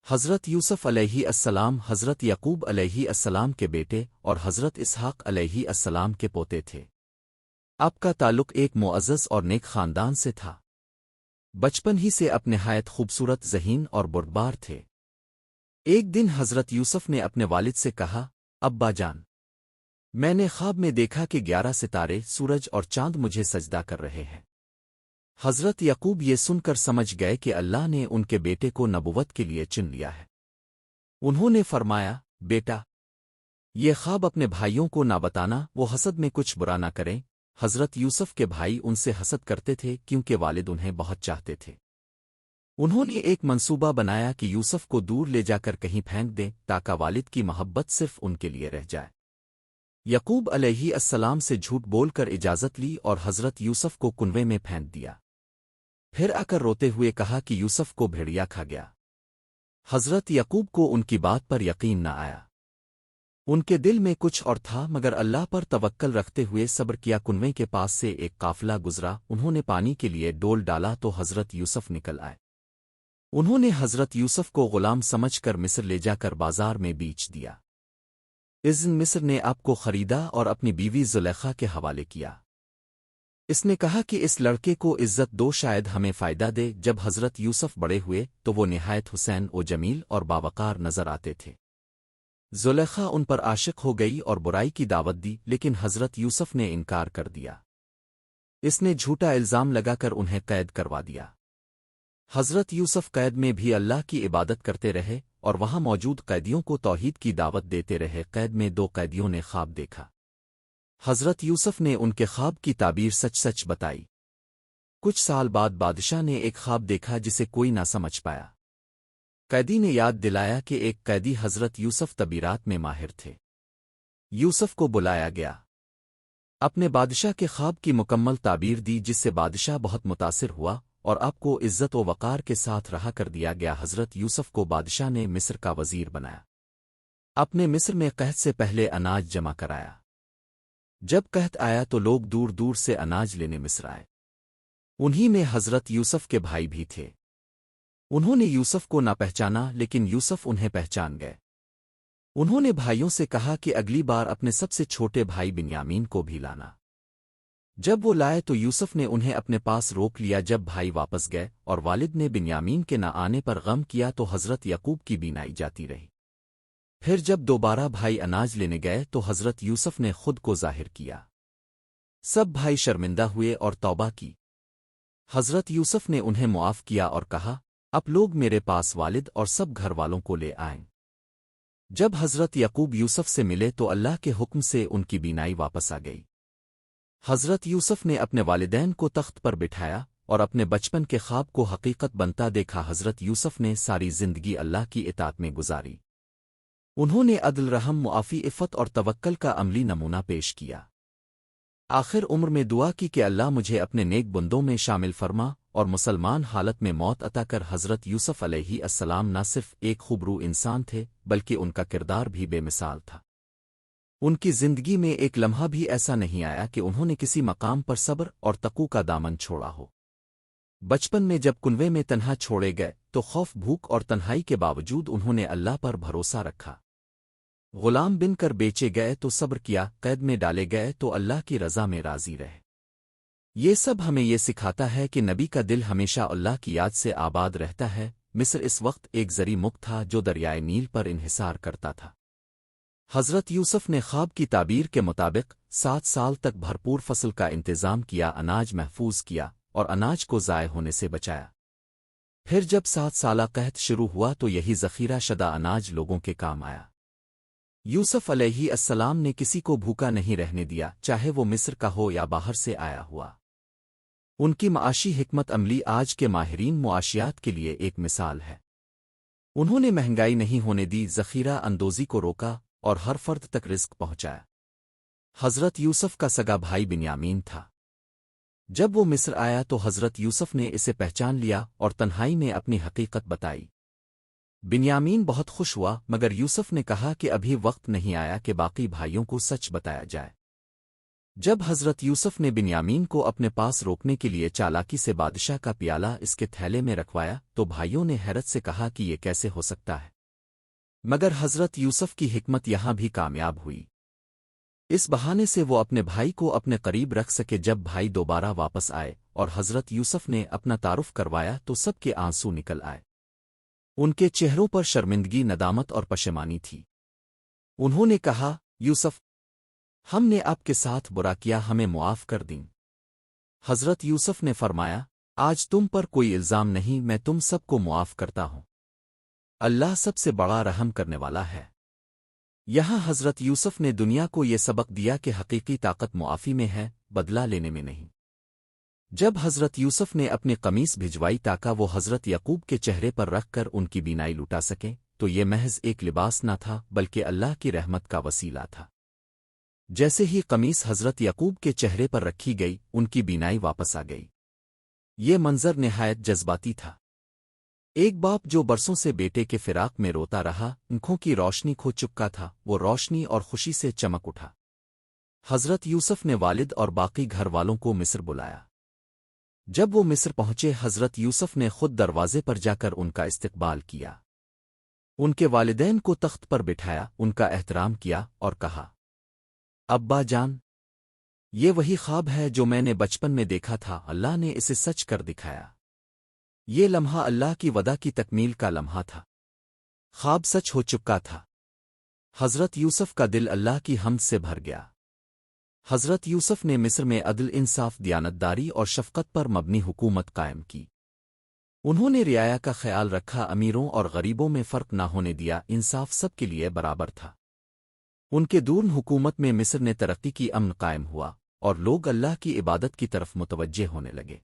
حضرت یوسف علیہ السلام حضرت یعقوب علیہ السلام کے بیٹے اور حضرت اسحاق علیہ السلام کے پوتے تھے۔ آپ کا تعلق ایک معزز اور نیک خاندان سے تھا۔ بچپن ہی سے آپ نہایت خوبصورت ذہین اور بردبار تھے۔ ایک دن حضرت یوسف نے اپنے والد سے کہا، ابا جان، میں نے خواب میں دیکھا کہ 11 ستارے، سورج اور چاند مجھے سجدہ کر رہے ہیں۔ حضرت یعقوب یہ سن کر سمجھ گئے کہ اللہ نے ان کے بیٹے کو نبوت کے لیے چن لیا ہے۔ انہوں نے فرمایا، بیٹا، یہ خواب اپنے بھائیوں کو نہ بتانا، وہ حسد میں کچھ برا نہ کریں۔ حضرت یوسف کے بھائی ان سے حسد کرتے تھے کیونکہ والد انہیں بہت چاہتے تھے۔ انہوں نے ایک منصوبہ بنایا کہ یوسف کو دور لے جا کر کہیں پھینک دیں تاکہ والد کی محبت صرف ان کے لیے رہ جائے۔ یعقوب علیہ السلام سے جھوٹ بول کر اجازت لی اور حضرت یوسف کو کنویں میں پھینک دیا۔ پھر آ کر روتے ہوئے کہا کہ یوسف کو بھیڑیا کھا گیا۔ حضرت یعقوب کو ان کی بات پر یقین نہ آیا۔ ان کے دل میں کچھ اور تھا مگر اللہ پر توکل رکھتے ہوئے صبر کیا۔ کنویں کے پاس سے ایک قافلہ گزرا، انہوں نے پانی کے لیے ڈول ڈالا تو حضرت یوسف نکل آئے۔ انہوں نے حضرت یوسف کو غلام سمجھ کر مصر لے جا کر بازار میں بیچ دیا۔ اس دن مصر نے آپ کو خریدا اور اپنی بیوی زلیخا کے حوالے کیا۔ اس نے کہا کہ اس لڑکے کو عزت دو، شاید ہمیں فائدہ دے۔ جب حضرت یوسف بڑے ہوئے تو وہ نہایت حسین و جمیل اور باوقار نظر آتے تھے۔ زلیخا ان پر عاشق ہو گئی اور برائی کی دعوت دی، لیکن حضرت یوسف نے انکار کر دیا۔ اس نے جھوٹا الزام لگا کر انہیں قید کروا دیا۔ حضرت یوسف قید میں بھی اللہ کی عبادت کرتے رہے اور وہاں موجود قیدیوں کو توحید کی دعوت دیتے رہے۔ قید میں 2 قیدیوں نے خواب دیکھا۔ حضرت یوسف نے ان کے خواب کی تعبیر سچ سچ بتائی۔ کچھ سال بعد بادشاہ نے ایک خواب دیکھا جسے کوئی نہ سمجھ پایا۔ قیدی نے یاد دلایا کہ ایک قیدی حضرت یوسف تعبیرات میں ماہر تھے۔ یوسف کو بلایا گیا۔ اپنے بادشاہ کے خواب کی مکمل تعبیر دی جس سے بادشاہ بہت متاثر ہوا اور آپ کو عزت و وقار کے ساتھ رہا کر دیا گیا۔ حضرت یوسف کو بادشاہ نے مصر کا وزیر بنایا۔ اپنے مصر میں قحط سے پہلے اناج جمع کرایا۔ جب قحط آیا تو لوگ دور دور سے اناج لینے مصر آئے۔ انہی میں حضرت یوسف کے بھائی بھی تھے۔ انہوں نے یوسف کو نہ پہچانا لیکن یوسف انہیں پہچان گئے۔ انہوں نے بھائیوں سے کہا کہ اگلی بار اپنے سب سے چھوٹے بھائی بنیامین کو بھی لانا۔ جب وہ لائے تو یوسف نے انہیں اپنے پاس روک لیا۔ جب بھائی واپس گئے اور والد نے بنیامین کے نہ آنے پر غم کیا تو حضرت یعقوب کی بینائی جاتی رہی۔ پھر جب دوبارہ بھائی اناج لینے گئے تو حضرت یوسف نے خود کو ظاہر کیا۔ سب بھائی شرمندہ ہوئے اور توبہ کی۔ حضرت یوسف نے انہیں معاف کیا اور کہا، اب لوگ میرے پاس والد اور سب گھر والوں کو لے آئیں۔ جب حضرت یعقوب یوسف سے ملے تو اللہ کے حکم سے ان کی بینائی واپس آ گئی۔ حضرت یوسف نے اپنے والدین کو تخت پر بٹھایا اور اپنے بچپن کے خواب کو حقیقت بنتا دیکھا۔ حضرت یوسف نے ساری زندگی اللہ کی اطاعت میں گزاری۔ انہوں نے عدل، رحم، معافی، عفت اور توکل کا عملی نمونہ پیش کیا۔ آخر عمر میں دعا کی کہ اللہ مجھے اپنے نیک بندوں میں شامل فرما اور مسلمان حالت میں موت عطا کر۔ حضرت یوسف علیہ السلام نہ صرف ایک خوبرو انسان تھے بلکہ ان کا کردار بھی بے مثال تھا۔ ان کی زندگی میں ایک لمحہ بھی ایسا نہیں آیا کہ انہوں نے کسی مقام پر صبر اور تقوی کا دامن چھوڑا ہو۔ بچپن میں جب کنویں میں تنہا چھوڑے گئے تو خوف، بھوک اور تنہائی کے باوجود انہوں نے اللہ پر بھروسہ رکھا۔ غلام بن کر بیچے گئے تو صبر کیا، قید میں ڈالے گئے تو اللہ کی رضا میں راضی رہے۔ یہ سب ہمیں یہ سکھاتا ہے کہ نبی کا دل ہمیشہ اللہ کی یاد سے آباد رہتا ہے۔ مصر اس وقت ایک زرعی ملک تھا جو دریائے نیل پر انحصار کرتا تھا۔ حضرت یوسف نے خواب کی تعبیر کے مطابق 7 سال تک بھرپور فصل کا انتظام کیا، اناج محفوظ کیا اور اناج کو ضائع ہونے سے بچایا۔ پھر جب 7 سالہ قحط شروع ہوا تو یہی ذخیرہ شدہ اناج لوگوں کے کام آیا۔ یوسف علیہ السلام نے کسی کو بھوکا نہیں رہنے دیا، چاہے وہ مصر کا ہو یا باہر سے آیا ہوا۔ ان کی معاشی حکمت عملی آج کے ماہرین معاشیات کے لیے ایک مثال ہے۔ انہوں نے مہنگائی نہیں ہونے دی، ذخیرہ اندوزی کو روکا اور ہر فرد تک رزق پہنچایا۔ حضرت یوسف کا سگا بھائی بنیامین تھا۔ جب وہ مصر آیا تو حضرت یوسف نے اسے پہچان لیا اور تنہائی میں اپنی حقیقت بتائی۔ بنیامین بہت خوش ہوا مگر یوسف نے کہا کہ ابھی وقت نہیں آیا کہ باقی بھائیوں کو سچ بتایا جائے۔ جب حضرت یوسف نے بنیامین کو اپنے پاس روکنے کے لیے چالاکی سے بادشاہ کا پیالہ اس کے تھیلے میں رکھوایا تو بھائیوں نے حیرت سے کہا کہ یہ کیسے ہو سکتا ہے، مگر حضرت یوسف کی حکمت یہاں بھی کامیاب ہوئی۔ اس بہانے سے وہ اپنے بھائی کو اپنے قریب رکھ سکے۔ جب بھائی دوبارہ واپس آئے اور حضرت یوسف نے اپنا تعارف کروایا تو سب کے آنسو نکل آئے۔ ان کے چہروں پر شرمندگی، ندامت اور پشیمانی تھی۔ انہوں نے کہا، یوسف، ہم نے آپ کے ساتھ برا کیا، ہمیں معاف کر دیں۔ حضرت یوسف نے فرمایا، آج تم پر کوئی الزام نہیں، میں تم سب کو معاف کرتا ہوں۔ اللہ سب سے بڑا رحم کرنے والا ہے۔ یہاں حضرت یوسف نے دنیا کو یہ سبق دیا کہ حقیقی طاقت معافی میں ہے، بدلہ لینے میں نہیں۔ جب حضرت یوسف نے اپنی قمیص بھجوائی تاکہ وہ حضرت یعقوب کے چہرے پر رکھ کر ان کی بینائی لٹا سکیں، تو یہ محض ایک لباس نہ تھا بلکہ اللہ کی رحمت کا وسیلہ تھا۔ جیسے ہی قمیص حضرت یعقوب کے چہرے پر رکھی گئی، ان کی بینائی واپس آ گئی۔ یہ منظر نہایت جذباتی تھا۔ ایک باپ جو برسوں سے بیٹے کے فراق میں روتا رہا، آنکھوں کی روشنی کھو چکا تھا، وہ روشنی اور خوشی سے چمک اٹھا۔ حضرت یوسف نے والد اور باقی گھر والوں کو مصر بلایا۔ جب وہ مصر پہنچے، حضرت یوسف نے خود دروازے پر جا کر ان کا استقبال کیا۔ ان کے والدین کو تخت پر بٹھایا، ان کا احترام کیا اور کہا، ابا جان، یہ وہی خواب ہے جو میں نے بچپن میں دیکھا تھا، اللہ نے اسے سچ کر دکھایا۔ یہ لمحہ اللہ کی وعدہ کی تکمیل کا لمحہ تھا۔ خواب سچ ہو چکا تھا۔ حضرت یوسف کا دل اللہ کی حمد سے بھر گیا۔ حضرت یوسف نے مصر میں عدل، انصاف، دیانتداری اور شفقت پر مبنی حکومت قائم کی۔ انہوں نے رعایا کا خیال رکھا، امیروں اور غریبوں میں فرق نہ ہونے دیا، انصاف سب کے لیے برابر تھا۔ ان کے دور حکومت میں مصر نے ترقی کی، امن قائم ہوا، اور لوگ اللہ کی عبادت کی طرف متوجہ ہونے لگے۔